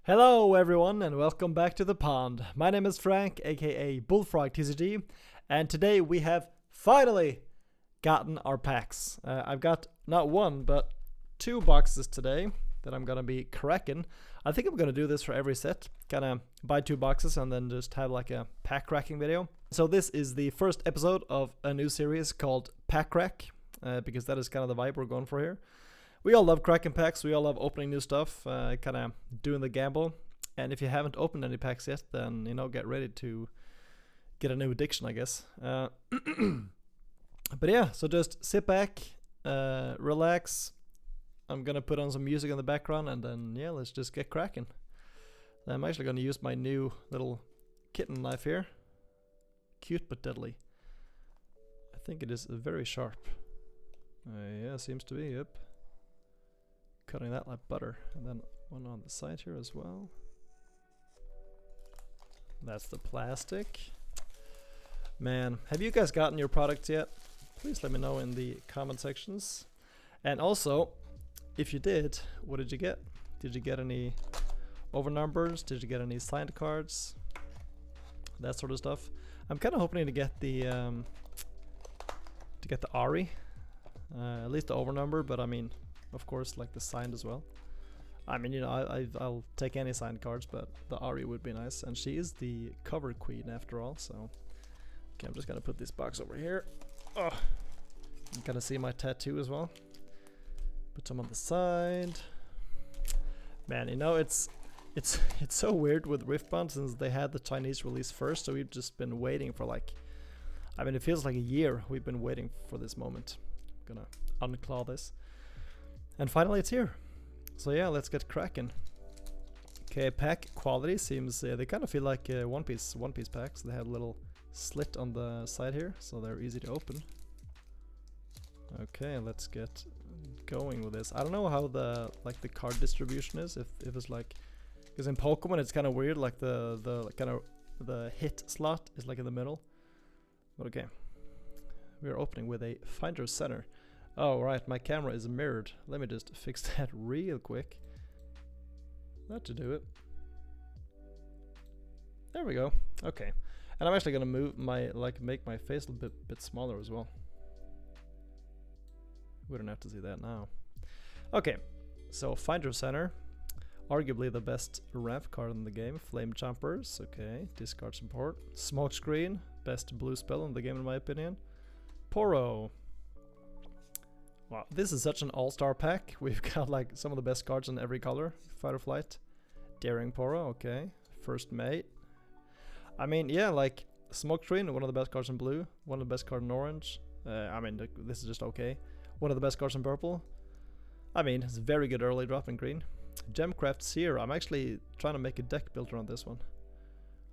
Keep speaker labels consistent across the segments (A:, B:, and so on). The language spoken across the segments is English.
A: Hello everyone and welcome back to the pond. My name is Frank, aka Bullfrog TCG, and today we have finally gotten our packs. I've got not one but two boxes today that I'm gonna be cracking. I think I'm gonna do this for every set, kinda buy two boxes and then just have like a pack cracking video. So this is the first episode of a new series called Pack Crack, because that is kind of the vibe we're going for here. We all love cracking packs, we all love opening new stuff, kind of doing the gamble. And if you haven't opened any packs yet, then, get ready to get a new addiction, I guess. But yeah, so just sit back, relax. I'm gonna put on some music in the background and then, yeah, let's just get cracking. I'm actually gonna use my new little kitten knife here. Cute but deadly. I think it is very sharp. Yeah, seems to be, yep. Cutting that like butter, and then one on the side here as well. That's the plastic. Man, have you guys gotten your products yet? Please let me know in the comment sections. And also, if you did, what did you get? Did you get any overnumbers? Did you get any signed cards? That sort of stuff. I'm kind of hoping to get the Ari, at least the overnumber, but I mean, of course, like the signed as well. I mean, I'll take any signed cards, but the Ari would be nice. And she is the cover queen after all, so... Okay, I'm just gonna put this box over here. Oh, you can see my tattoo as well. Put some on the side. Man, it's so weird with Riftbound since they had the Chinese release first, so we've just been waiting for like... I mean, it feels like a year we've been waiting for this moment. I'm gonna unclaw this. And finally it's here. So yeah, let's get cracking. Okay, pack quality seems they kind of feel like one piece packs. They have a little slit on the side here, so they're easy to open. Okay, let's get going with this. I don't know how the card distribution is. If it's like, because in Pokemon it's kind of weird. Like the hit slot is like in the middle. But okay, we are opening with a Finder Center. Oh right, my camera is mirrored. Let me just fix that real quick. That to do it. There we go. Okay, and I'm actually gonna move my make my face a bit smaller as well. We don't have to see that now. Okay, so Finder Center, arguably the best ramp card in the game. Flame Jumpers, okay. Discard support. Smokescreen, best blue spell in the game in my opinion. Poro. Wow, this is such an all-star pack. We've got like some of the best cards in every color. Fight or Flight. Daring Poro, okay. First Mate. I mean, yeah, like Smokescreen, one of the best cards in blue. One of the best cards in orange. I mean, this is just okay. One of the best cards in purple. I mean, it's a very good early drop in green. Gemcraft Seer. I'm actually trying to make a deck built around this one.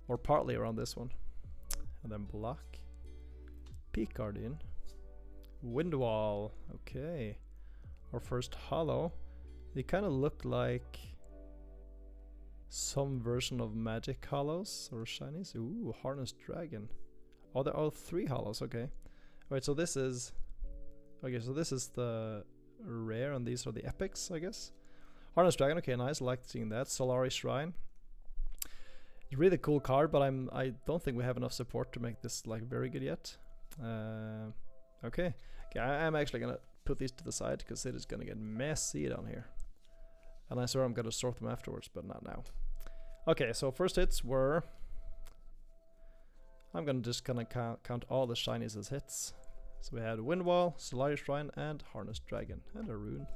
A: Or partly around this one. And then block. Peak Guardian. Windwall, okay. Our first holo. They kind of look like some version of Magic Holos or Shinies. Ooh, Harnessed Dragon. Oh, there are 3 holos, okay. Alright, so this is... Okay, so this is the rare and these are the epics, I guess. Harnessed Dragon, okay, nice, I like seeing that. Solari Shrine. It's a really cool card, but I don't think we have enough support to make this like very good yet. Okay, I'm actually gonna put these to the side because it is gonna get messy down here. And I swear I'm gonna sort them afterwards, but not now. Okay, so first hits were... I'm gonna just count all the shinies as hits. So we had Windwall, Solari Shrine, and Harnessed Dragon, and a rune.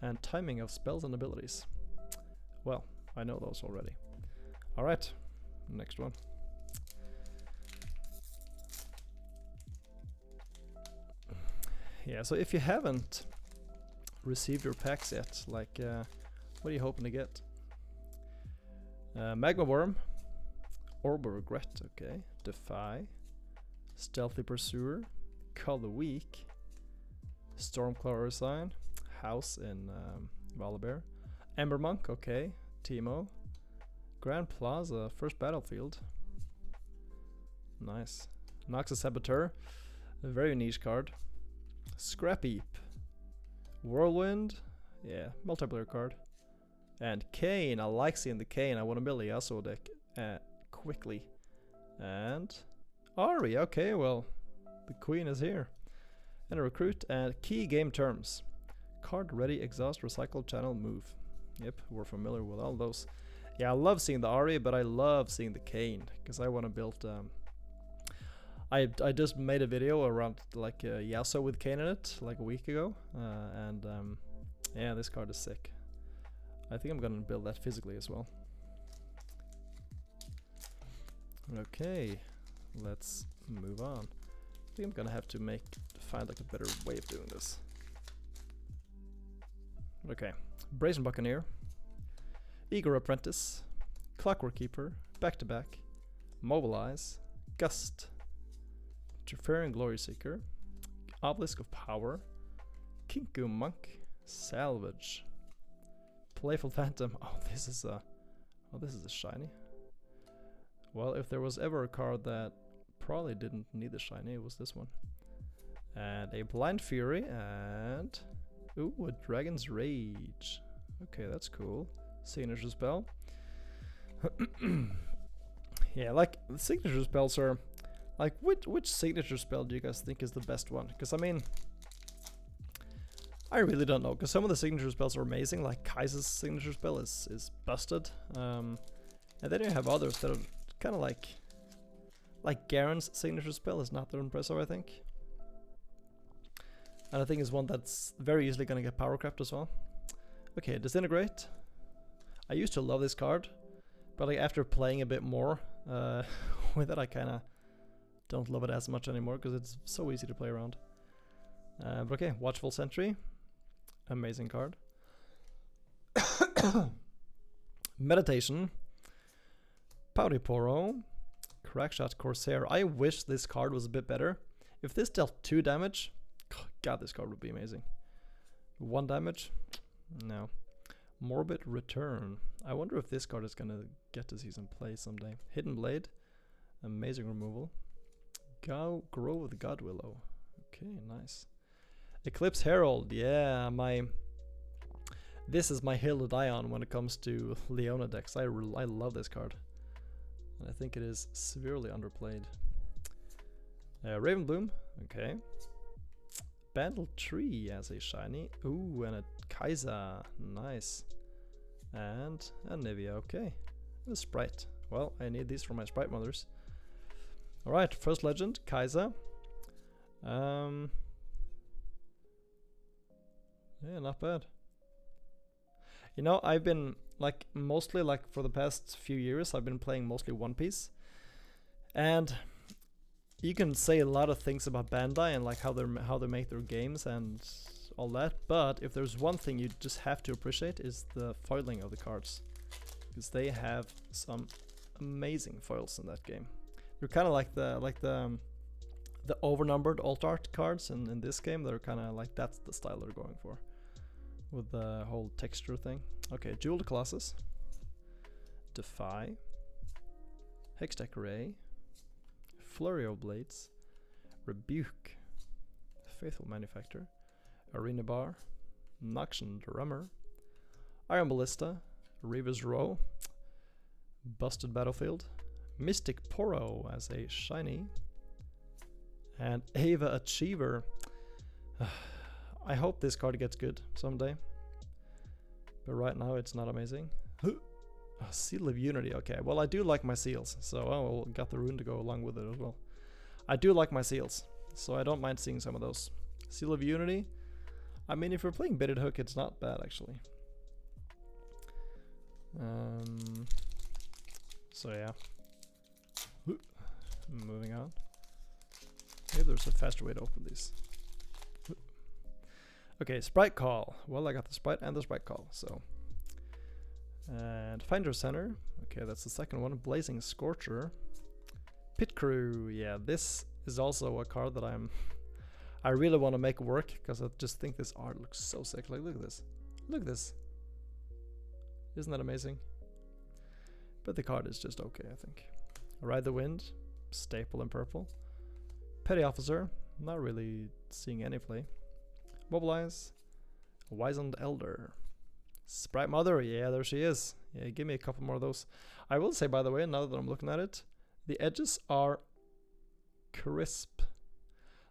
A: And timing of spells and abilities. Well, I know those already. Alright, next one. Yeah, so if you haven't received your packs yet, like, what are you hoping to get? Magma Worm, Orb of Regret, okay. Defy, Stealthy Pursuer, Color Weak, Stormclaw Resign, House in Volibear, Ember Monk, okay. Teemo, Grand Plaza, First Battlefield, nice. Noxus Saboteur, a very niche card. Scrap Heap, Whirlwind, yeah, multiplayer card. And Kane, I like seeing the Kane. I want to build a Yasuo deck quickly. And Ari, okay, well, the queen is here. And a recruit and key game terms. Card ready, exhaust, recycle, channel, move. Yep, we're familiar with all those. Yeah, I love seeing the Ari, but I love seeing the Kane because I want to build. I just made a video around like Yasuo with Kane in it like a week ago, and yeah, this card is sick. I think I'm gonna build that physically as well. Okay, let's move on. I think I'm gonna have to find like a better way of doing this. Okay, Brazen Buccaneer, Eager Apprentice, Clockwork Keeper, Back to Back, Mobilize, Gust, Interfering Glory Seeker, Obelisk of Power, Kinku Monk, Salvage, Playful Phantom. Oh, this is a shiny. Well, if there was ever a card that probably didn't need a shiny, it was this one. And a Blind Fury and ooh, a Dragon's Rage. Okay, that's cool. Signature spell. Yeah, like the signature spells are like which signature spell do you guys think is the best one? Because I mean, I really don't know. Because some of the signature spells are amazing. Like Kaiser's signature spell is busted. And then you have others that are kind of like Garen's signature spell is not that impressive, I think. And I think it's one that's very easily gonna get power crept as well. Okay, Disintegrate. I used to love this card, but like after playing a bit more with it, I kind of don't love it as much anymore because it's so easy to play around. But okay, Watchful Sentry, amazing card. Meditation, Powdiporo, Crackshot Corsair. I wish this card was a bit better. If this dealt 2 damage, God, this card would be amazing. 1 damage, no. Morbid Return. I wonder if this card is gonna get to see some play someday. Hidden Blade, amazing removal. Grow with Godwillow. Okay, nice. Eclipse Herald, yeah, this is my hill to die on when it comes to Leona decks. I love this card. And I think it is severely underplayed. Ravenbloom, okay. Bandle Tree as a shiny. Ooh, and a Kaiser, nice. And a Nivea, okay. And a Sprite. Well, I need these for my Sprite mothers. Alright, first legend, Kaiser. Yeah, not bad. You know, I've been like mostly like for the past few years I've been playing mostly One Piece. And you can say a lot of things about Bandai and like how they make their games and all that, but if there's one thing you just have to appreciate is the foiling of the cards, because they have some amazing foils in that game. They're kind of like the overnumbered alt art cards in this game. They're kind of like that's the style they're going for with the whole texture thing. Okay, Jeweled Colossus, Defy, Hextech Ray, Flurry of Blades, Rebuke, Faithful Manufacturer, Arena Bar, Noxian Drummer, Iron Ballista, Reaver's Row, Busted Battlefield, Mystic Poro as a shiny, and Ava Achiever. I hope this card gets good someday, but right now it's not amazing. Seal of Unity, okay, well I do like my seals, so I got the rune to go along with it as well. I do like my seals, so I don't mind seeing some of those. Seal of Unity, I mean if you're playing Bitted Hook it's not bad actually. So yeah. Moving on. Maybe there's a faster way to open these. Okay, Sprite Call. Well, I got the Sprite and the Sprite Call, so. And Finder Center. Okay, that's the second one. Blazing Scorcher. Pit Crew. Yeah, this is also a card that I really want to make work, because I just think this art looks so sick. Like, look at this. Look at this. Isn't that amazing? But the card is just okay, I think. Ride the Wind. Staple in purple. Petty Officer. Not really seeing any play. Mobilize. Wizened Elder. Sprite Mother, yeah, there she is. Yeah, give me a couple more of those. I will say, by the way, now that I'm looking at it, the edges are crisp.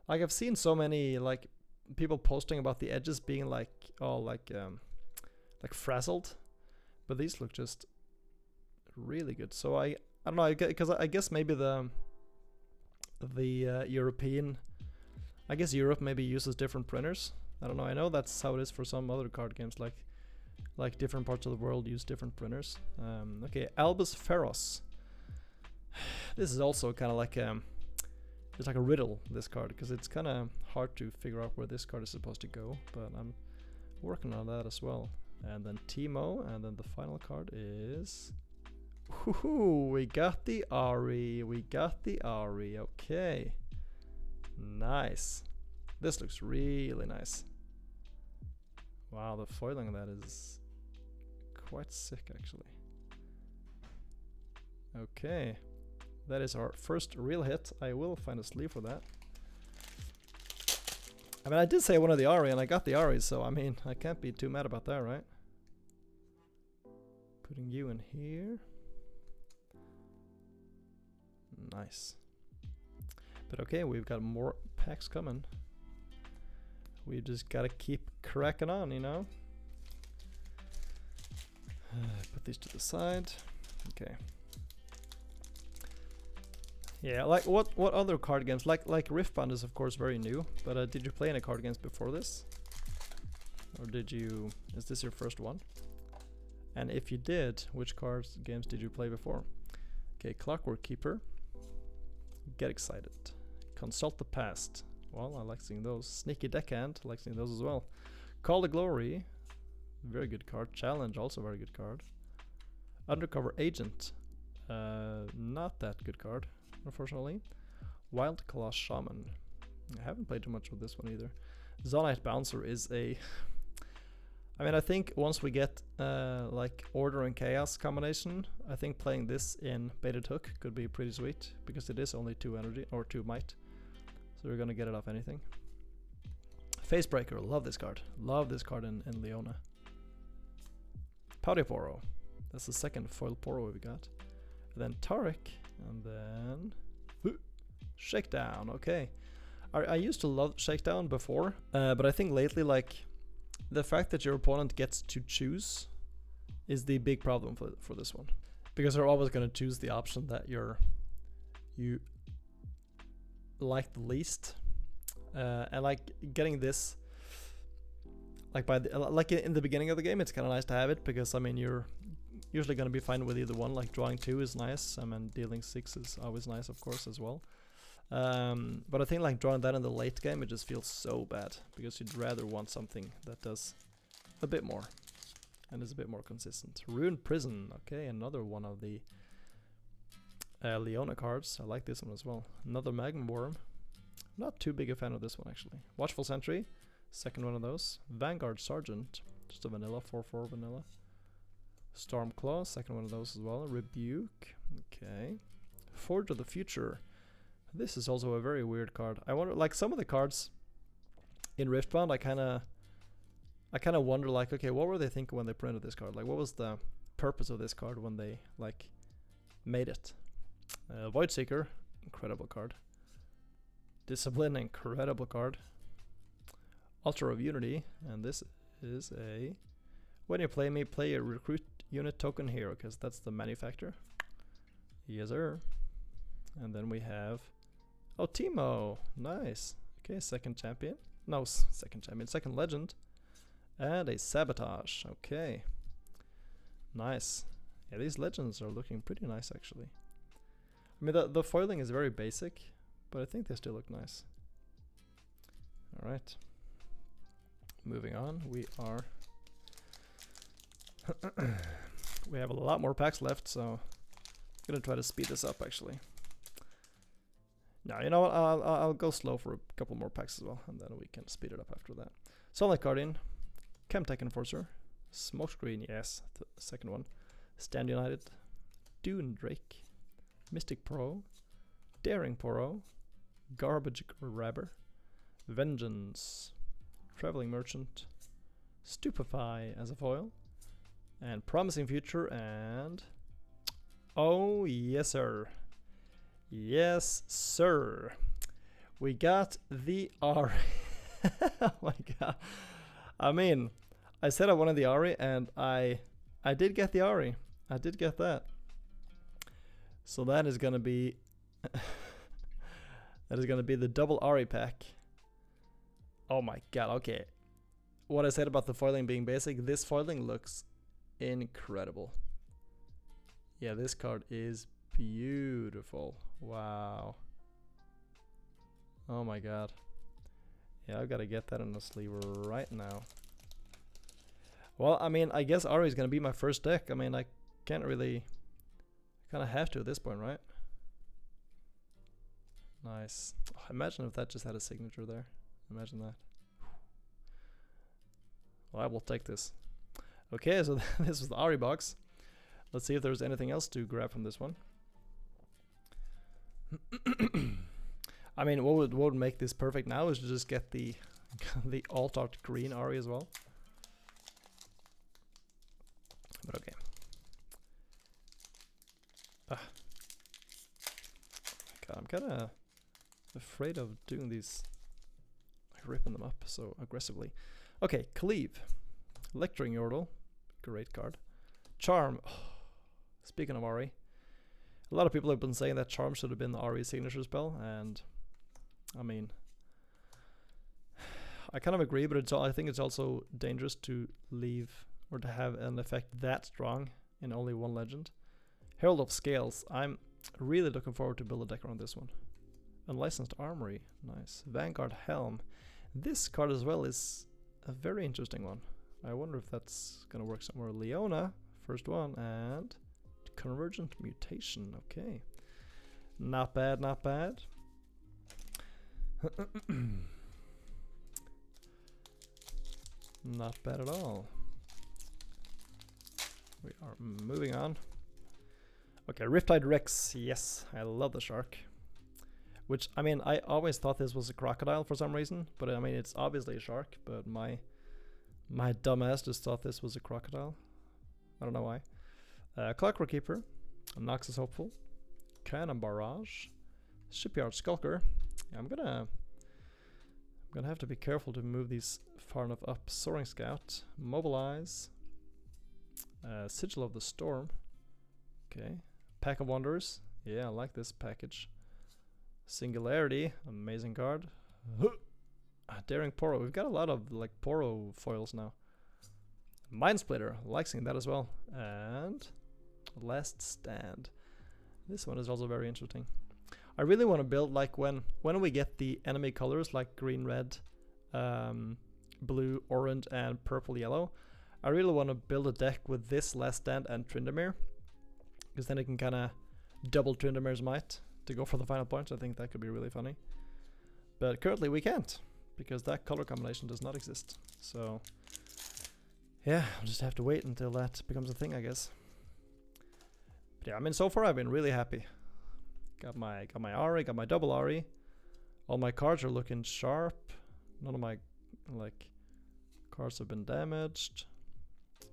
A: Like, I've seen so many like people posting about the edges being like all like frazzled, but these look just really good. So I don't know, because I guess maybe the European, I guess Europe maybe uses different printers. I don't know. I know that's how it is for some other card games, like different parts of the world use different printers. Okay, Albus Feroz. This is also kind of like it's like a riddle, this card, because it's kind of hard to figure out where this card is supposed to go, but I'm working on that as well. And then Timo, and then the final card is... Woohoo! We got the Ari, okay. Nice. This looks really nice. Wow, the foiling of that is quite sick, actually. Okay. That is our first real hit. I will find a sleeve for that. I mean, I did say one of the Ari, and I got the Ari, so I mean, I can't be too mad about that, right? Putting you in here. Nice. But okay, we've got more packs coming. We just gotta keep cracking on, you know? Put these to the side. Okay. Yeah, like what other card games? Like Riftbound is of course very new, but did you play any card games before this? Or is this your first one? And if you did, which games did you play before? Okay, Clockwork Keeper. Get excited. Consult the Past. Well, I like seeing those. Sneaky Deckhand, I like seeing those as well. Call the Glory. Very good card. Challenge, also very good card. Undercover Agent. Not that good card, unfortunately. Wild Claw Shaman. I haven't played too much with this one either. Zonite Bouncer is a... I mean, I think once we get like Order and Chaos combination, I think playing this in Baited Hook could be pretty sweet, because it is only 2 energy, or 2 might. So we're gonna get it off anything. Facebreaker, love this card. Love this card in Leona. Pouty Poro. That's the second foil Poro we got. And then Tarek, and then Shakedown. Okay, I used to love Shakedown before, but I think lately, like, the fact that your opponent gets to choose is the big problem for this one, because they're always going to choose the option that you like the least, and like getting this, like like in the beginning of the game, it's kind of nice to have it, because I mean you're usually going to be fine with either one. Like drawing 2 is nice, I mean dealing 6 is always nice, of course, as well. But I think like drawing that in the late game, it just feels so bad, because you'd rather want something that does a bit more and is a bit more consistent. Ruined Prison, okay, another one of the Leona cards. I like this one as well. Another Magnum Worm. Not too big a fan of this one, actually. Watchful Sentry, second one of those. Vanguard Sergeant, just a vanilla, 4/4 vanilla. Stormclaw, second one of those as well. Rebuke, okay. Forge of the Future. This is also a very weird card. I wonder, like some of the cards in Riftbound, I kind of wonder, like, okay, what were they thinking when they printed this card? Like, what was the purpose of this card when they like made it? Voidseeker, incredible card. Discipline, incredible card. Altar of Unity, and this is a... When you play me, play a recruit unit token hero, because that's the manufacturer. Yes, sir. And then we have... Oh, Timo! Nice. Okay, second champion. No, second champion. Second legend. And a Sabotage. Okay. Nice. Yeah, these legends are looking pretty nice, actually. I mean, the foiling is very basic, but I think they still look nice. Alright. Moving on, we are... we have a lot more packs left, so I'm gonna try to speed this up, actually. Now, you know what, I'll go slow for a couple more packs as well, and then we can speed it up after that. Sunlight Guardian, Chemtech Enforcer, Smokescreen, yes, the second one. Stand United, Dune Drake, Mystic Pro, Daring Poro, Garbage Grabber, Vengeance, Traveling Merchant, Stupefy as a foil, And promising future, and oh yes sir. Yes sir. We got the Ari. Oh my god. I mean, I said I wanted the Ari, and I did get the Ari. I did get that. So that is gonna be that is gonna be the double Ari pack. Oh my god, okay. What I said about the foiling being basic, this foiling looks incredible. Yeah, this card is beautiful. Wow. Oh my god. Yeah, I've got to get that in the sleeve right now. Well, I mean, I guess Ari is going to be my first deck. I mean, I can't really... kind of have to at this point, right? Nice. Oh, imagine if that just had a signature there. Imagine that. Well, I will take this. Okay, so this was the Ari box. Let's see if there's anything else to grab from this one. I mean, what would make this perfect now is to just get the the alt-art green Ari as well. But okay. God, I'm kind of afraid of doing these, like ripping them up so aggressively. Okay, Cleave. Lecturing Yordle. Great card. Charm. Oh, speaking of Ari, a lot of people have been saying that Charm should have been the Ari signature spell, and I mean, I kind of agree, but I think it's also dangerous to leave or to have an effect that strong in only one legend. Herald of Scales. I'm really looking forward to build a deck around this one. Unlicensed Armory. Nice. Vanguard Helm. This card as well is a very interesting one. I wonder if that's going to work somewhere. Leona, first one, and Convergent Mutation. Okay. Not bad, not bad. Not bad at all. We are moving on. Okay, Riptide Rex. Yes, I love the shark. Which, I mean, I always thought this was a crocodile for some reason, but I mean, it's obviously a shark, but my dumbass just thought this was a crocodile. I don't know why. Clockwork Keeper, Noxus Hopeful, Cannon Barrage, Shipyard Skulker. I'm gonna have to be careful to move these far enough up. Soaring Scout, Mobilize, Sigil of the Storm. Okay, Pack of Wanderers. Yeah, I like this package. Singularity, amazing card. Daring Poro. We've got a lot of like Poro foils now. Mind Splitter, like seeing that as well. And Last Stand. This one is also very interesting. I really want to build like when we get the enemy colors like green, red, blue, orange, and purple, yellow. I really want to build a deck with this Last Stand and Tryndamere, because then it can kind of double Tryndamere's might to go for the final points. I think that could be really funny. But currently we can't, because that color combination does not exist. So yeah, I'll just have to wait until that becomes a thing, I guess. But yeah, I mean, so far I've been really happy. Got my Ari, got my double Ari. All my cards are looking sharp. None of my like cards have been damaged.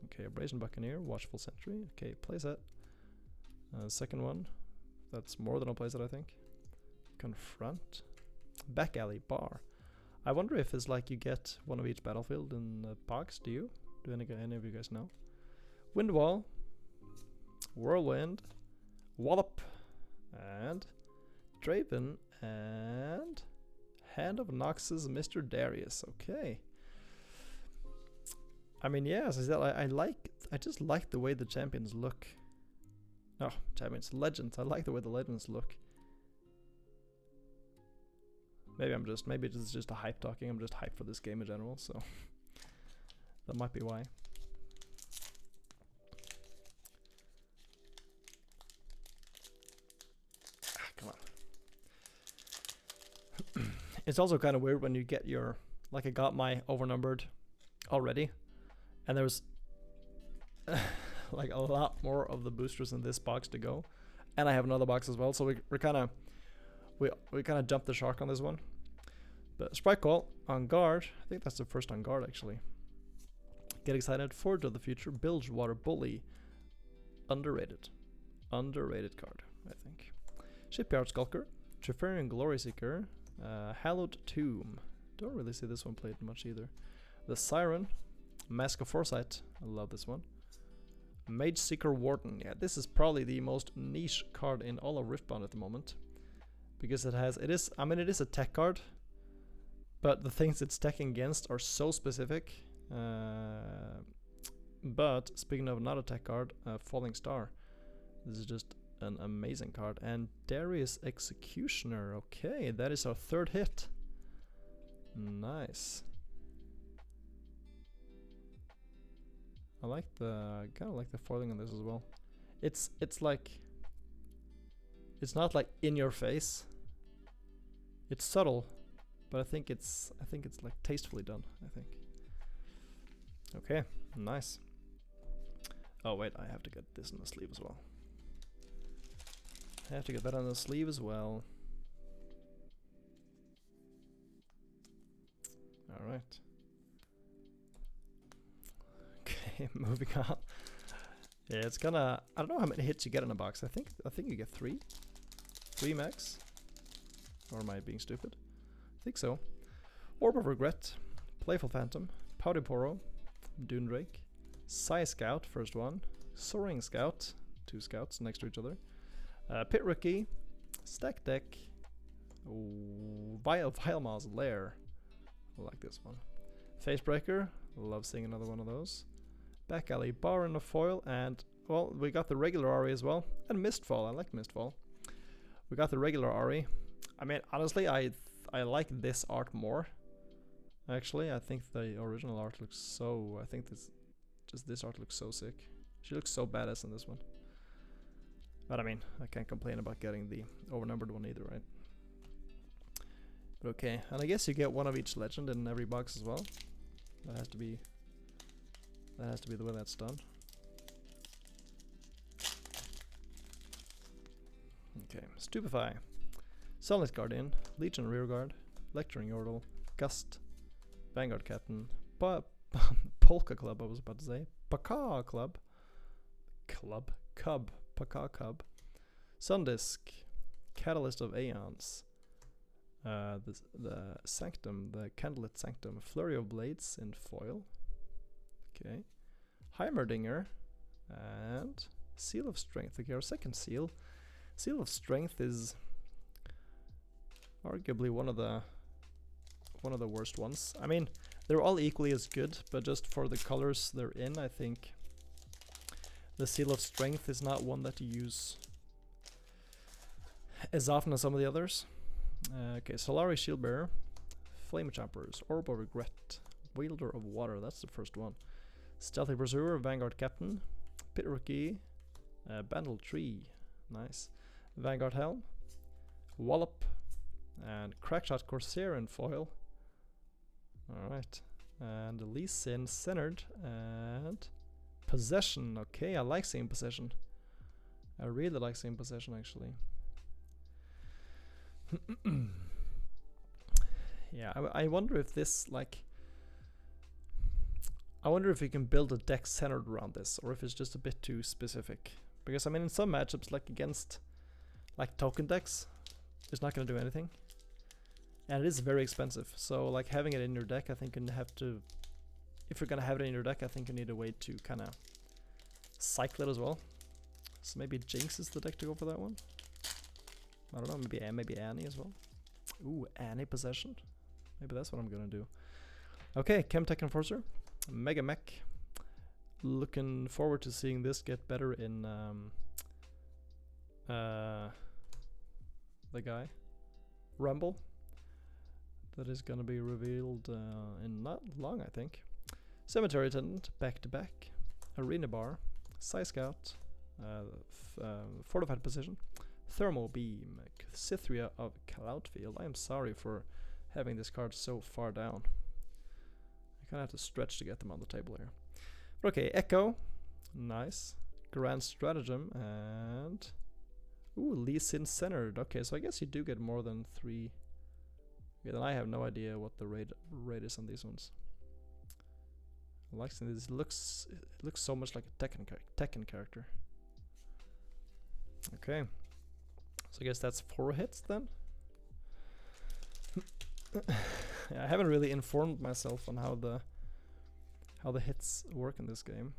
A: Okay, Brazen Buccaneer, Watchful Sentry. Okay, playset. Second one. That's more than a playset, I think. Confront. Back Alley Bar. I wonder if it's like you get one of each battlefield in the box. Do you? Do any of you guys know? Windwall. Whirlwind. Wallop. And Draven. And Hand of Noxus, Mr. Darius. Okay. I mean, yeah, as I said, I just like the way the champions look. No, champions, legends. I like the way the legends look. Maybe this is just a hype talking. I'm just hyped for this game in general, so that might be why. Come on. It's also kind of weird when you get your, like I got my overnumbered already, and there's like a lot more of the boosters in this box to go, and I have another box as well, so we kind of jumped the shark on this one. But Sprite Call on guard, I think that's the first on guard actually. Get excited. Forge of the Future. Bilgewater Bully. Underrated. Underrated card, I think. Shipyard Skulker. Trifarian Glory Seeker. Hallowed Tomb. Don't really see this one played much either. The Siren. Mask of Foresight. I love this one. Mage Seeker Warden. Yeah, this is probably the most niche card in all of Riftbound at the moment. Because it is a tech card. But the things it's teching against are so specific. But speaking of another tech card, Falling Star. This is just an amazing card. And Darius Executioner. Okay, that is our third hit. Nice. I kind of like the foiling on this as well. It's like, it's not like in your face. It's subtle, but I think it's like tastefully done. I think. Okay, nice. Oh wait, I have to get this on the sleeve as well. I have to get that on the sleeve as well. All right. Okay, moving on. Yeah, it's gonna. I don't know how many hits you get in a box. I think you get 3 max. Or am I being stupid? I think so. Orb of Regret, Playful Phantom, Powdiporo, Dune Drake, Psy Scout, first one, Soaring Scout, 2 scouts next to each other, Pit Rookie, Stack Deck, Vilemal's Lair. I like this one. Facebreaker, love seeing another one of those. Back Alley, Bar in a foil, and well, we got the regular Ari as well, and Mistfall. I like Mistfall. We got the regular Ari. I mean, honestly, I like this art more. Actually, I think the original art looks so. I think this art looks so sick. She looks so badass in this one. But I mean, I can't complain about getting the overnumbered one either, right? But okay, and I guess you get one of each legend in every box as well. That has to be the way that's done. Okay, Stupefy, Sunlit Guardian, Legion Rearguard, Lecturing Yordle, Gust, Vanguard Captain, Polka Club, I was about to say, Paka Club, Paka Cub, Sundisk, Catalyst of Aeons, the Sanctum, the Candlelit Sanctum, Flurry of Blades in foil, okay, Heimerdinger, and Seal of Strength. Okay, our second seal. Seal of Strength is arguably one of the worst ones. I mean, they're all equally as good, but just for the colors they're in, I think the Seal of Strength is not one that you use as often as some of the others. Okay, Solari Shieldbearer, Flame Choppers, Orb of Regret, Wielder of Water, that's the first one. Stealthy Pursuer, Vanguard Captain, Pit Rookie, Bandle Tree, nice. Vanguard Helm, Wallop, and Crackshot Corsair in foil. Alright, and Lee Sin Centered, and Possession. Okay, I like seeing Possession. I really like seeing Possession actually. Yeah, I wonder if this, like, I wonder if we can build a deck centered around this, or if it's just a bit too specific. Because I mean, in some matchups, like against like token decks, it's not going to do anything, and it is very expensive. So like having it in your deck, I think you have to. If you're gonna have it in your deck, I think you need a way to kind of cycle it as well. So maybe Jinx is the deck to go for that one. I don't know, maybe Annie as well. Ooh, Annie Possession. Maybe that's what I'm gonna do. Okay, Chemtech Enforcer, Mega Mech. Looking forward to seeing this get better in the guy Rumble. That is gonna be revealed in not long, I think. Cemetery Attendant, Back to Back, Arena Bar, Psy Scout, Fortified Position, Thermal Beam, Cythria of Cloudfield. I am sorry for having this card so far down. I kind of have to stretch to get them on the table here. Okay, Echo, nice. Grand Stratagem, and ooh, Lee Sin Centered. Okay, so I guess you do get more than 3. Okay, then I have no idea what the rate is on these ones. I like seeing this. It looks so much like a Tekken character. Okay, so I guess that's 4 hits then. Yeah, I haven't really informed myself on how the hits work in this game.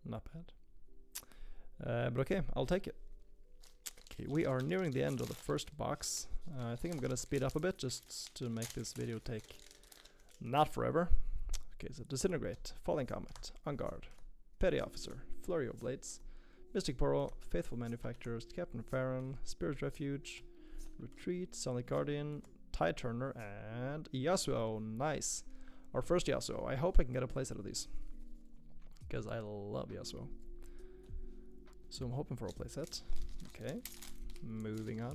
A: Not bad. But okay, I'll take it. Okay, we are nearing the end of the first box. I think I'm gonna speed up a bit just to make this video take not forever. Okay, so Disintegrate, Falling Comet, On Guard, Petty Officer, Flurry of Blades, Mystic Poro, Faithful Manufacturers, Captain Farron, Spirit Refuge, Retreat, Sonic Guardian, Tide Turner, and Yasuo. Nice. Our first Yasuo. I hope I can get a place out of these, because I love Yasuo. So I'm hoping for a playset. Okay. Moving on.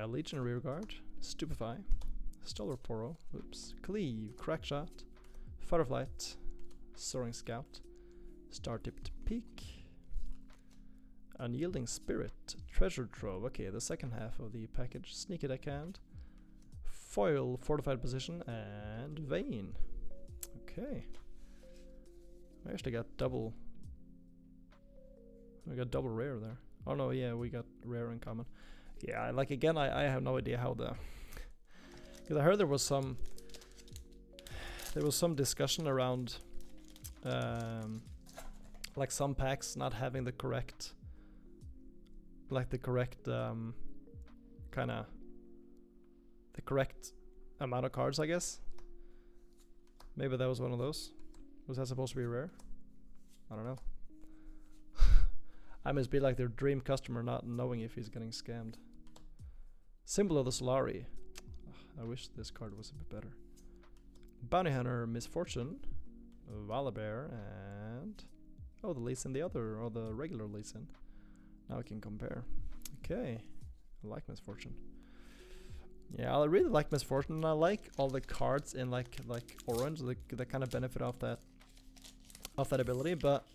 A: Legion Rearguard, Stupefy, Stellar Poro, oops, Cleave, Crackshot, Fireflight, Soaring Scout, Star-Tipped Peak, Unyielding Spirit, Treasure Trove, okay, the second half of the package, Sneaky Deckhand, Foil, Fortified Position, and Vayne. Okay. I actually got double. We got double rare there. Oh no, yeah, we got rare and common. Yeah, like again, I have no idea how the. Because I heard there was some discussion around, like some packs not having the correct, kind of the correct amount of cards, I guess. Maybe that was one of those. Was that supposed to be rare? I don't know. I must be like their dream customer, not knowing if he's getting scammed. Symbol of the Solari. Ugh, I wish this card was a bit better. Bounty Hunter, Misfortune, Volibear, and oh, the Lee Sin, the other, or the regular Lee Sin. Now we can compare. Okay, I like Misfortune. Yeah, I really like Misfortune, and I like all the cards in like orange that kind of benefit off that ability. But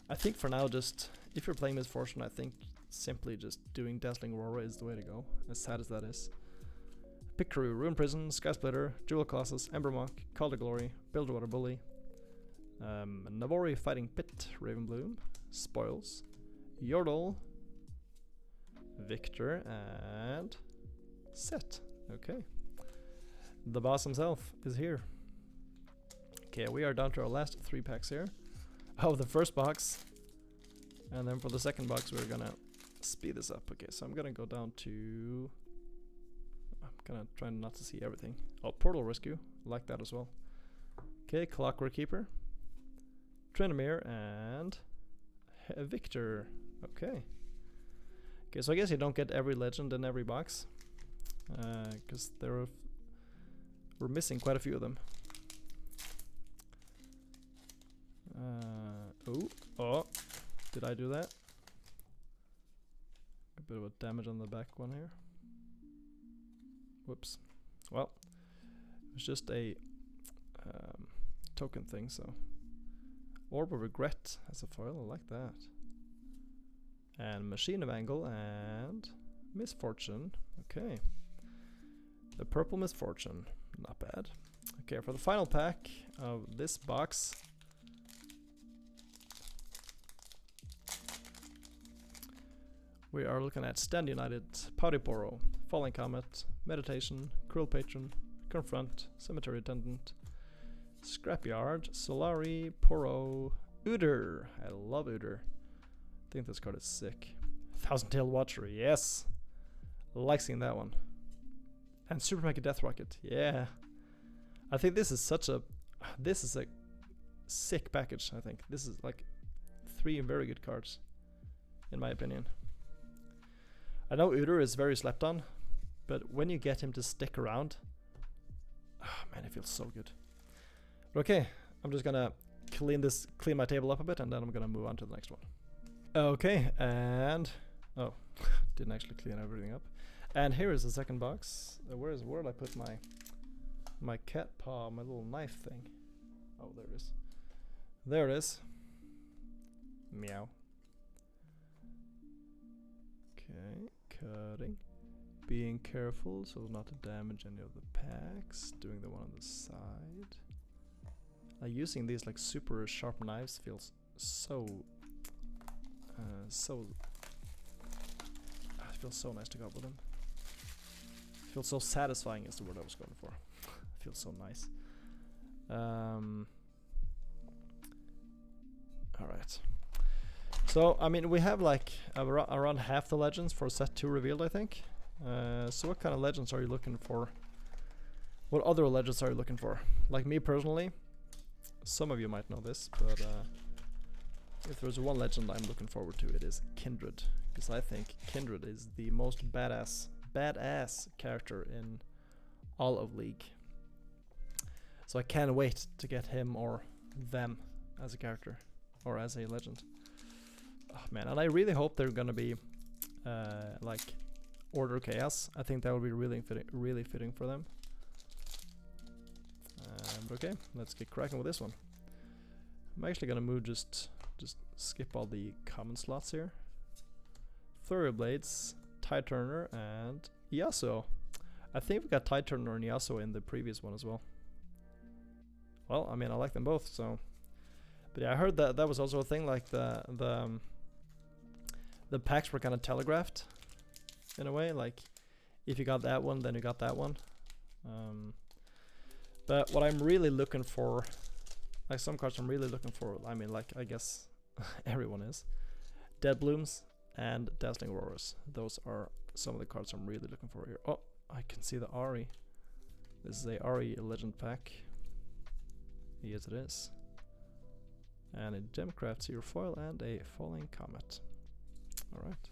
A: I think for now, just if you're playing Misfortune, I think simply just doing Dazzling Aurora is the way to go. As sad as that is. Pick Crew, Ruin Prison, Sky Splitter, Jewel Colossus, Ember Monk, Call to Glory, Builderwater Bully, Navori Fighting Pit, Ravenbloom, Spoils, Yordle, Victor, and Set. Okay. The boss himself is here. Okay, we are down to our last 3 packs here. Oh, the first box. And then for the second box, we're gonna speed this up. Okay, so I'm gonna go down to... I'm gonna try not to see everything. Oh, Portal Rescue. Like that as well. Okay, Clockwork Keeper, Trendemir, and Victor. Okay. Okay, so I guess you don't get every legend in every box. Because we're missing quite a few of them. Oh, did I do that? A bit of a damage on the back one here. Whoops. Well, it was just a token thing, so. Orb of Regret as a foil, I like that. And Machine of Angle and Misfortune. Okay. The purple Misfortune, not bad. Okay, for the final pack of this box, we are looking at Stand United, Pouty Poro, Falling Comet, Meditation, Cruel Patron, Confront, Cemetery Attendant, Scrapyard, Solari, Poro, Udyr. I love Udyr. I think this card is sick. Thousand-Tailed Watcher, yes! I like seeing that one. And Super Mega Death Rocket, yeah. I think this is such a... This is a sick package, I think. This is like 3 very good cards, in my opinion. I know Udyr is very slept on, but when you get him to stick around... Oh man, it feels so good. But okay, I'm just gonna clean my table up a bit, and then I'm gonna move on to the next one. Okay, and... Oh, didn't actually clean everything up. And here is the second box. Where did I put my cat paw, my little knife thing? Oh, there it is. There it is. Meow. Okay, cutting. being careful so not to damage any of the packs. Doing the one on the side. Using these like super sharp knives feels so it feels so nice to go up with them. Feels so satisfying is the word I was going for. Feels so nice. Alright. So, I mean, we have like around half the legends for set 2 revealed, I think. So what kind of legends are you looking for? What other legends are you looking for? Like me personally, some of you might know this, but if there's one legend I'm looking forward to, it is Kindred. Because I think Kindred is the most badass character in all of League. So I can't wait to get him or them as a character or as a legend. Oh man, and I really hope they're gonna be like Order Chaos. I think that would be really fitting for them. But okay, let's get cracking with this one. I'm actually gonna move just skip all the common slots here. Flurry Blades, Tide Turner, and Yasuo. I think we got Tide Turner and Yasuo in the previous one as well. Well, I mean, I like them both, so. But yeah, I heard that was also a thing. Like the packs were kind of telegraphed, in a way. Like, if you got that one, then you got that one. But what I'm really looking for, like some cards I'm really looking for. I mean, like I guess everyone is. Dead Blooms and Dazzling Auroras. Those are some of the cards I'm really looking for here. Oh, I can see the Ari. This is a Ari Legend pack. Yes, it is. And it gemcrafts your foil and a Falling Comet. Alright.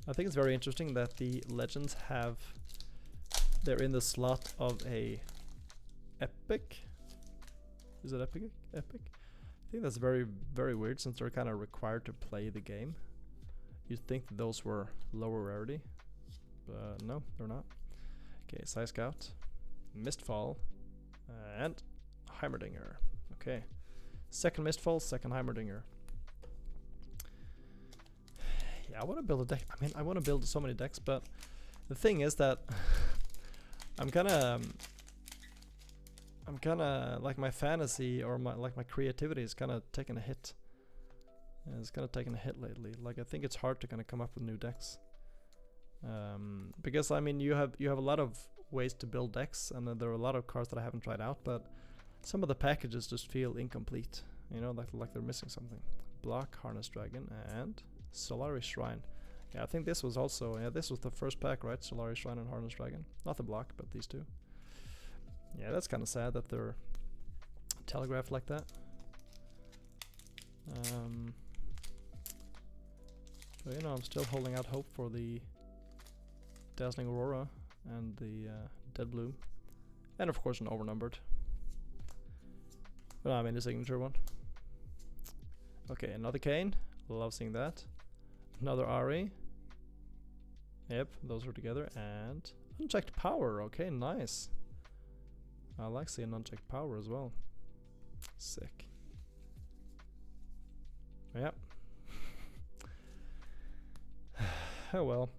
A: I think it's very interesting that the legends have, they're in the slot of a epic. Is it epic? Epic? I think that's very, very weird since they're kind of required to play the game. You'd think that those were lower rarity, but no, they're not. Okay, Psy Scout, Mistfall, and Heimerdinger. Okay, second Mistfall, second Heimerdinger. Yeah, I want to build a deck. I mean, I want to build so many decks, but the thing is that I'm kind of like my fantasy or my creativity is kind of taking a hit. Yeah, it's kind of taken a hit lately. Like I think it's hard to kind of come up with new decks. Because I mean you have a lot of ways to build decks, and there are a lot of cards that I haven't tried out, but some of the packages just feel incomplete. You know, like they're missing something. Block, Harness Dragon, and Solari Shrine. Yeah, I think this was also, yeah, this was the first pack, right? Solari Shrine and Harness Dragon. Not the block, but these two. Yeah, that's kind of sad that they're telegraphed like that. But you know, I'm still holding out hope for the Dazzling Aurora and the Dead Bloom. And of course an Overnumbered. But I mean the signature one. Okay, another Kane. Love seeing that. Another Ari. Yep, those are together. And Unchecked Power. Okay, nice. I like seeing Unchecked Power as well. Sick. Yep. Oh well.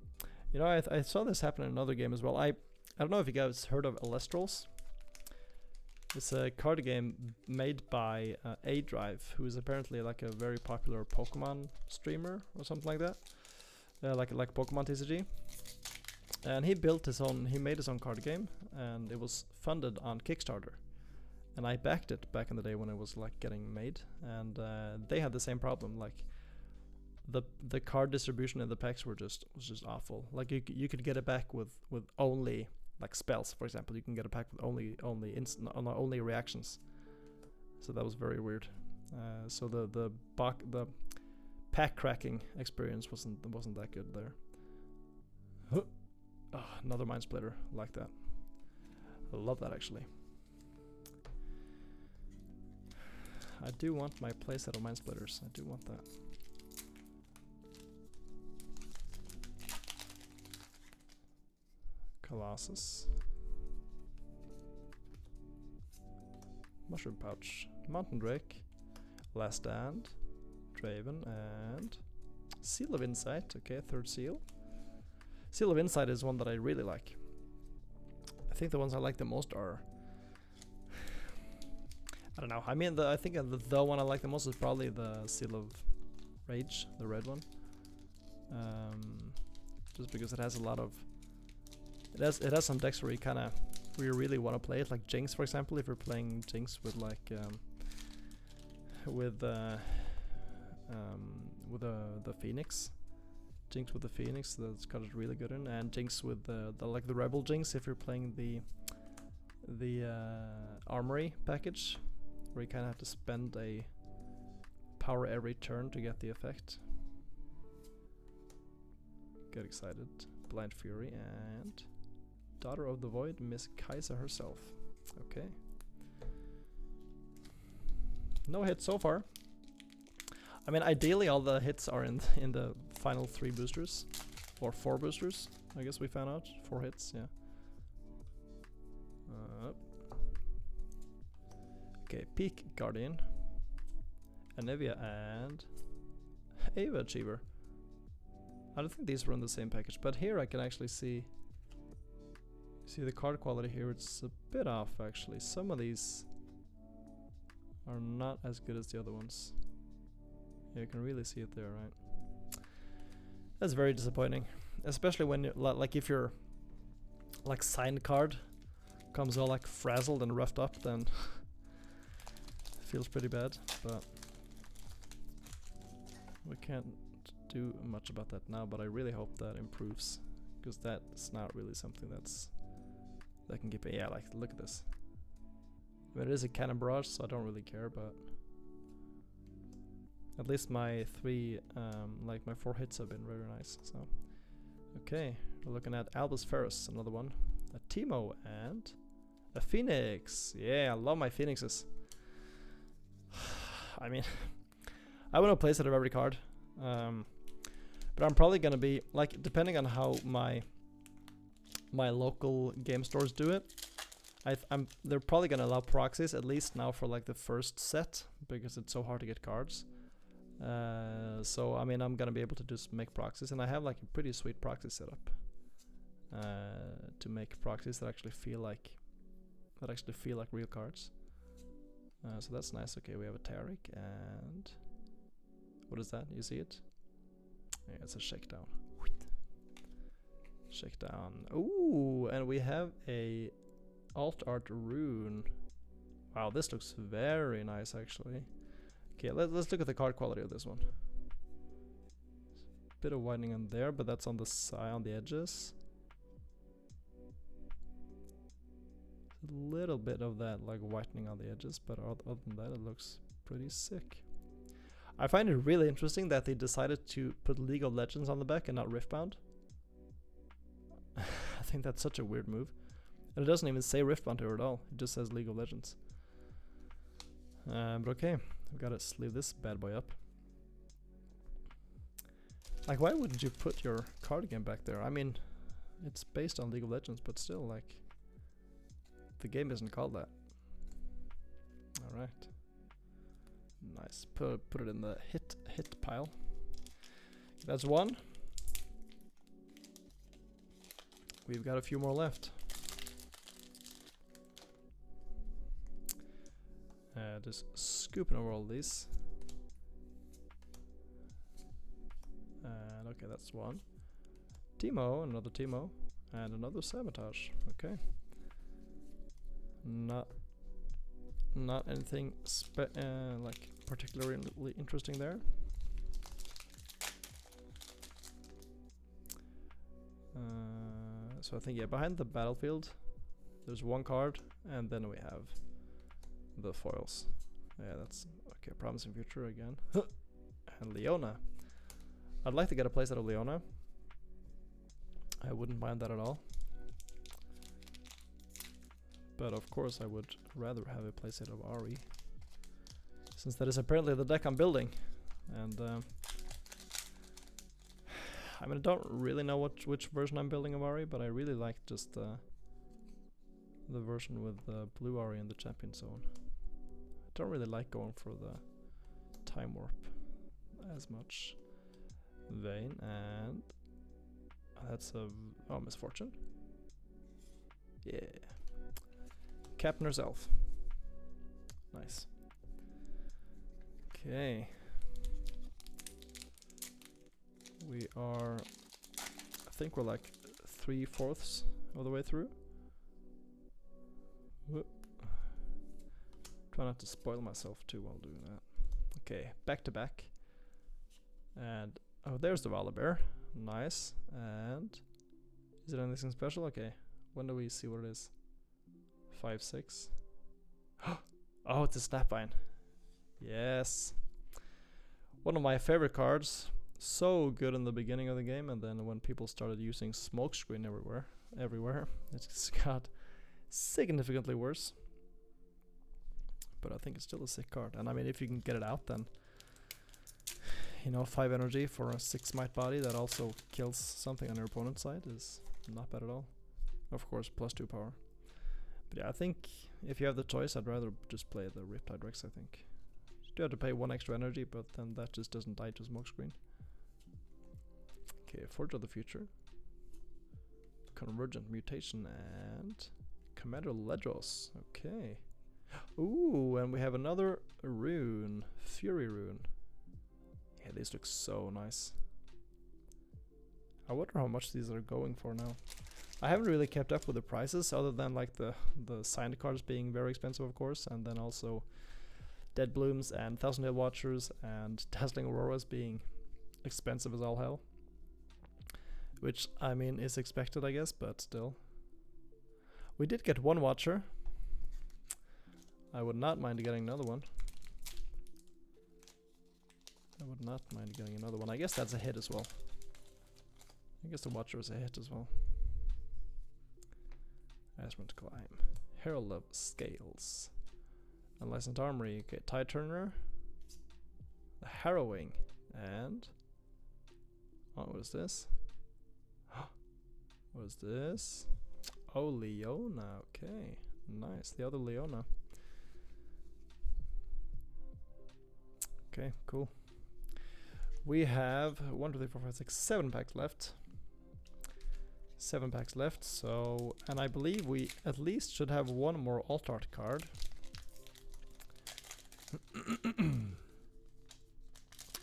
A: You know, I saw this happen in another game as well. I don't know if you guys heard of Elestrals. It's a card game made by A-Drive, who is apparently like a very popular Pokemon streamer or something like that. Like Pokemon TCG. And he made his own card game, and it was funded on Kickstarter. And I backed it back in the day when it was like getting made, and they had the same problem. Like the card distribution in the packs was just awful. Like you could get it back with only like spells, for example. You can get a pack with only reactions. So that was very weird. So the pack cracking experience wasn't that good there. Oh, another Mind Splitter, like that. I love that actually. I do want my playset of Mind Splitters. I do want that. Colossus. Mushroom Pouch. Mountain Drake. Last Stand, Draven, and Seal of Insight. Okay, third seal. Seal of Insight is one that I really like. I think the ones I like the most are... I don't know. I mean, I think the one I like the most is probably the Seal of Rage, the red one. Just because it has a lot of... It has some decks where you really want to play it, like Jinx, for example. If you're playing Jinx with like the Phoenix, Jinx with the Phoenix, that's got it really good in, and Jinx with the like the Rebel Jinx if you're playing the Armory package, where you kind of have to spend a power every turn to get the effect. Get excited. Blind Fury and Daughter of the Void, Miss Kaisa herself. Okay. No hits so far. I mean, ideally all the hits are in the final 3 boosters. Or 4 boosters, I guess we found out. 4 hits, yeah. Okay, Peak Guardian. Anivia and Ava Achiever. I don't think these were in the same package, but here I can actually see the card quality here. It's a bit off actually. Some of these are not as good as the other ones. Yeah, you can really see it there, right? That's very disappointing, especially when you, like if your like signed card comes all like frazzled and roughed up, then it feels pretty bad. But we can't do much about that now, but I really hope that improves, because that's not really something that can keep it. Yeah, like look at this. I mean, it is a cannon barrage, so I don't really care, but at least my 4 hits have been very nice. So okay, we're looking at Albus Ferrus, another one, a Teemo and a Phoenix. Yeah, I love my Phoenixes. I mean, I want to place it of every card. But I'm probably gonna be like, depending on how my local game stores do it, they're probably gonna allow proxies at least now for like the first set, because it's so hard to get cards. So I mean, I'm gonna be able to just make proxies, and I have like a pretty sweet proxy setup to make proxies that actually feel like real cards. So that's nice. Okay, we have a Taric, and what is that? You see it? Yeah, it's a Shakedown. Shakedown. Ooh, and we have a Alt Art Rune. Wow, this looks very nice actually. Okay, let's look at the card quality of this one. Bit of widening on there, but that's on the side, on the edges. A little bit of that like whitening on the edges, but other than that, it looks pretty sick. I find it really interesting that they decided to put League of Legends on the back and not Riftbound. I think that's such a weird move. And it doesn't even say Riftbound here at all. It just says League of Legends. But okay, we gotta sleeve this bad boy up. Like, why wouldn't you put your card game back there? I mean, it's based on League of Legends, but still, like, the game isn't called that. Alright. Nice. Put it in the hit pile. That's one. We've got a few more left. Just scooping over all these. And okay, that's one. Teemo, another Teemo, and another Sabotage. Okay. Not anything like particularly interesting there. So I think, yeah, behind the battlefield there's one card, and then we have the foils. Yeah, that's okay. Promising Future again. And Leona. I'd like to get a playset of Leona. I wouldn't mind that at all. But of course I would rather have a playset of Ahri, since that is apparently the deck I'm building. And I mean, I don't really know which version I'm building of Ahri, but I really like just the version with the blue Ahri in the champion zone. I don't really like going for the time warp as much. Vein, and that's a misfortune. Yeah. Capner's Elf. Nice. Okay. We are, I think we're like 3/4 of the way through. Whoop. Try not to spoil myself too while doing that. Okay, back to back. And oh, there's the Volibear. Nice. And is it anything special? Okay. When do we see what it is? 5, 6. Oh, it's a Snapvine. Yes. One of my favorite cards. So good in the beginning of the game, and then when people started using smokescreen everywhere, it's got significantly worse. But I think it's still a sick card. And I mean, if you can get it out, then, you know, 5 energy for a 6 might body that also kills something on your opponent's side is not bad at all. Of course, +2 power. But yeah, I think if you have the choice, I'd rather just play the Riptide Rex, I think. You do have to pay 1 extra energy, but then that just doesn't die to smokescreen. Okay, Forge of the Future. Convergent Mutation and Commander Ledros. Okay. Ooh, and we have another rune. Fury rune. Yeah, these look so nice. I wonder how much these are going for now. I haven't really kept up with the prices, other than like the signed cards being very expensive, of course, and then also Dead Blooms and Thousand Hill Watchers and Dazzling Auroras being expensive as all hell. Which, I mean, is expected, I guess, but still. We did get 1 Watcher. I would not mind getting another one. I would not mind getting another one. I guess that's a hit as well. I guess the Watcher is a hit as well. Aspirant Climb. Herald of Scales. Unlicensed Armory. Okay, Tide Turner. The Harrowing. And... oh, what is this? What is this? Oh, Leona. Okay, nice. The other Leona. Okay, cool. We have 1, 2, 3, 4, 5, 6, 7 packs left. 7 packs left, so... and I believe we at least should have 1 more alt art card.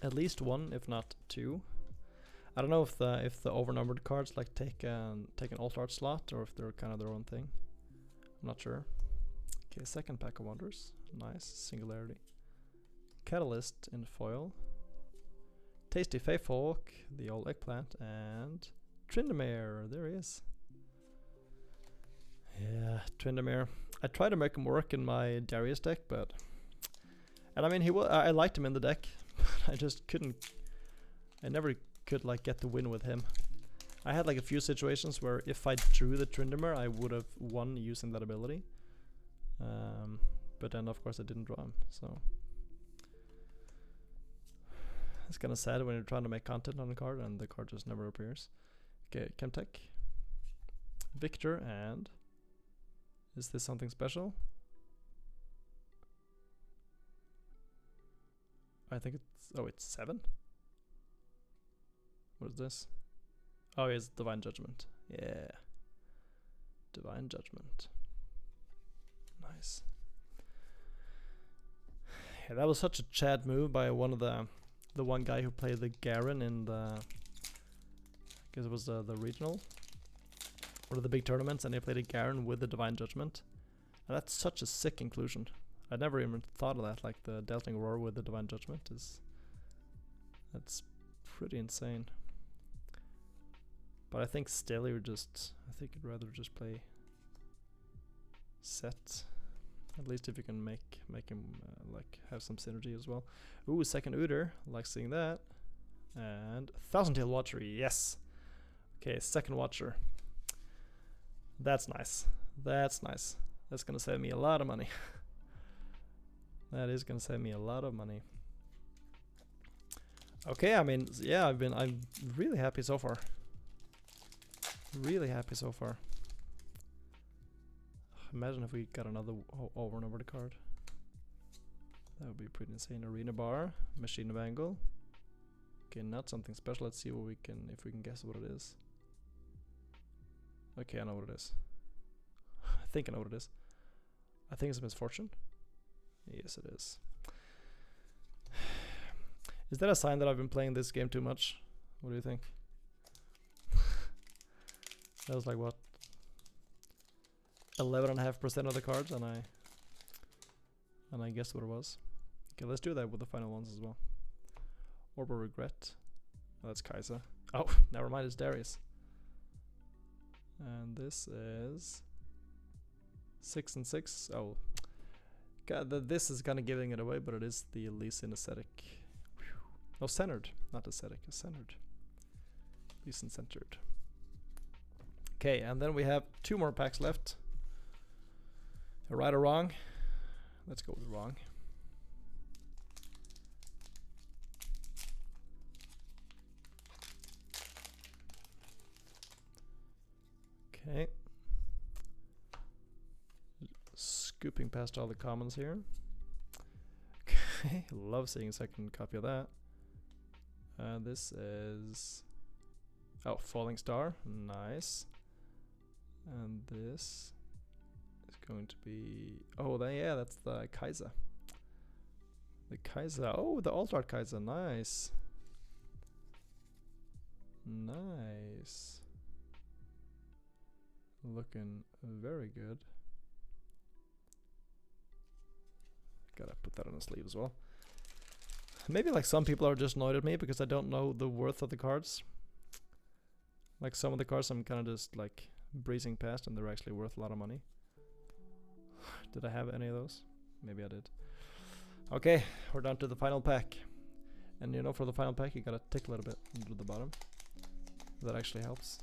A: At least 1, if not 2. I don't know if the overnumbered cards like take an alt art slot, or if they're kind of their own thing. I'm not sure. Okay, second pack of wonders. Nice. Singularity. Catalyst in foil. Tasty Feyfolk, the old eggplant, and Tryndamere. There he is. Yeah, Tryndamere. I tried to make him work in my Darius deck, but... and I mean, I liked him in the deck, but I just couldn't... I never could like get the win with him. I had like a few situations where if I drew the Tryndamere, I would have won using that ability. But then of course I didn't draw him, so... it's kind of sad when you're trying to make content on a card and the card just never appears. Okay, Chemtech. Victor, and... is this something special? I think it's... oh, it's 7? What is this? Oh, it's Divine Judgment. Yeah. Divine Judgment. Nice. Yeah, that was such a Chad move by one of the one guy who played the Garen in the... I guess it was the regional. One of the big tournaments, and they played a Garen with the Divine Judgment. And that's such a sick inclusion. I never even thought of that, like the Dazzling Aurora with the Divine Judgment is... that's pretty insane. But I think still you're just... I think you'd rather just play set. At least if you can make him like have some synergy as well. Ooh, second Udyr, like seeing that. And Thousand Tail Watcher, yes. Okay, second Watcher. That's nice. That's nice. That's gonna save me a lot of money. That is gonna save me a lot of money. Okay, I mean, yeah, I'm really happy so far. Really happy so far. Imagine if we got another overnumbered card. That would be pretty insane. Arena bar, machine of angle. Okay, not something special. Let's see what we can, if we can guess what it is. Okay, I know what it is. I think I know what it is. I think it's a misfortune. Yes, it is. Is that a sign that I've been playing this game too much? What do you think? That was like what? 11.5% of the cards, and I guessed what it was. Okay, let's do that with the final ones as well. Orb of Regret. Oh, that's Kaiser. Oh, never mind, it's Darius. And this is 6 and 6. Oh, God, this is kind of giving it away, but it is the Lee Sin Ascetic. No, centered, not ascetic, centered. Lee Sin centered. Okay, and then we have 2 more packs left. A right or wrong? Let's go with wrong. Okay. Scooping past all the commons here. Okay, love seeing a second copy of that. This is... Oh, Falling Star. Nice. And this is going to be... Oh, yeah, that's the Kaiser. The Kaiser. Oh, the Alt Art Kaiser. Nice. Nice. Looking very good. Gotta put that on the sleeve as well. Maybe like some people are just annoyed at me because I don't know the worth of the cards. Like some of the cards I'm kind of just like breezing past and they're actually worth a lot of money. Did I have any of those? Maybe I did. Okay, we're down to the final pack. And you know, for the final pack you gotta tick a little bit into the bottom. That actually helps.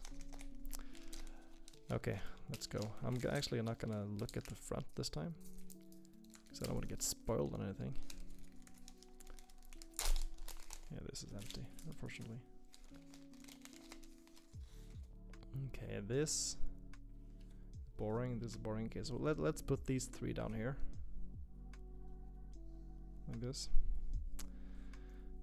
A: Okay, let's go. I'm actually not gonna look at the front this time, because I don't want to get spoiled on anything. Yeah, this is empty, unfortunately. Okay, this boring. This is boring. Okay, so let's put these 3 down here, like this.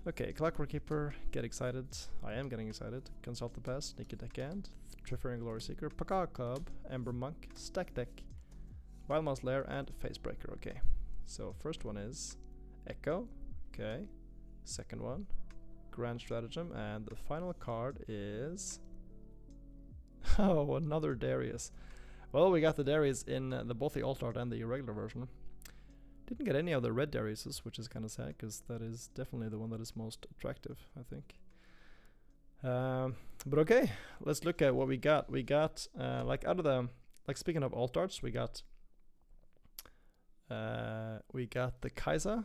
A: Okay, Clockwork Keeper. Get excited. I am getting excited. Consult the Past. Sneaky Deckhand. Trifarian Glory Seeker. Paka Cub. Ember Monk. Stack Deck. Wildmouse Lair and Facebreaker. Okay, so first one is Echo. Okay, second one Grand Stratagem, and the final card is oh, another Darius. Well, we got the Darius in both the Alt Art and the regular version. Didn't get any of the red Dariuses, which is kind of sad because that is definitely the one that is most attractive, I think. But okay, let's look at what we got. We got like out of the, like, speaking of Alt Arts, we got the Kaiser.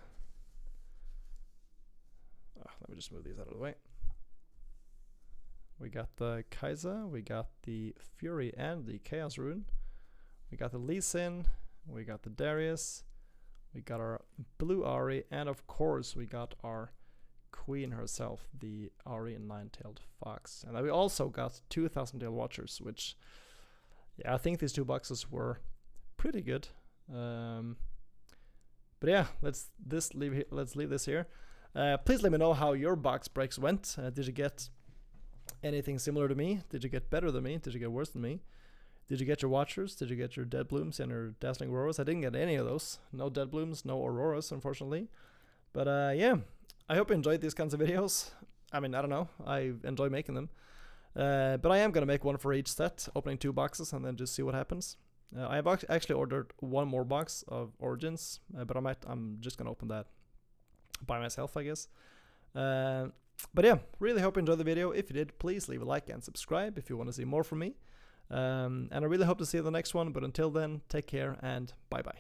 A: Let me just move these out of the way. We got the Kaiser, we got the Fury and the Chaos Rune. We got the Lee Sin, we got the Darius, we got our blue Ari, and of course we got our queen herself, the Ari and Nine-Tailed Fox. And then we also got 2 Thousand-Tailed Watchers, which, yeah, I think these 2 boxes were pretty good. But yeah, let's leave this here. Please let me know how your box breaks went. Did you get anything similar to me? Did you get better than me? Did you get worse than me? Did you get your Watchers? Did you get your Dead Blooms and your Dazzling Auroras? I didn't get any of those. No Dead Blooms, no Auroras, unfortunately. But yeah, I hope you enjoyed these kinds of videos. I mean, I don't know. I enjoy making them. But I am going to make one for each set, opening 2 boxes and then just see what happens. I have actually ordered 1 more box of Origins, but I'm just going to open that by myself, I guess. But yeah, really hope you enjoyed the video. If you did, please leave a like and subscribe if you want to see more from me. And I really hope to see you in the next one. But until then, take care and bye-bye.